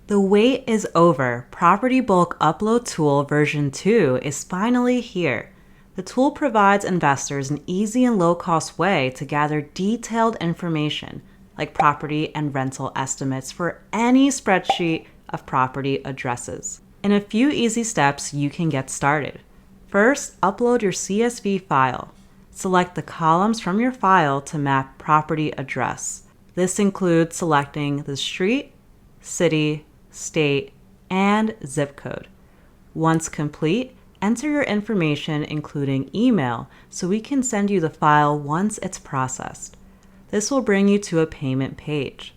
The wait is over. Property Bulk Upload Tool version 2 is finally here. The tool provides investors an easy and low-cost way to gather detailed information, like property and rental estimates for any spreadsheet of property addresses. In a few easy steps, you can get started. First, upload your CSV file. Select the columns from your file to map property address. This includes selecting the street, city, state, and zip code. Once complete, enter your information including email so we can send you the file once it's processed. This will bring you to a payment page.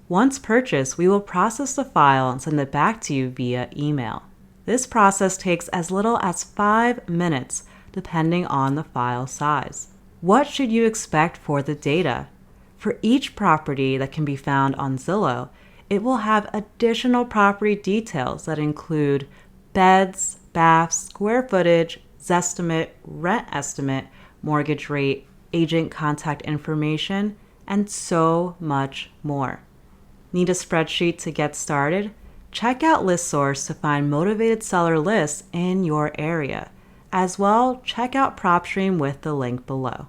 Once purchased, we will process the file and send it back to you via email. This process takes as little as 5 minutes, depending on the file size. What should you expect for the data? For each property that can be found on Zillow, it will have additional property details that include beds, baths, square footage, Zestimate, rent estimate, mortgage rate, agent contact information, and so much more. Need a spreadsheet to get started? Check out ListSource to find motivated seller lists in your area. As well, check out PropStream with the link below.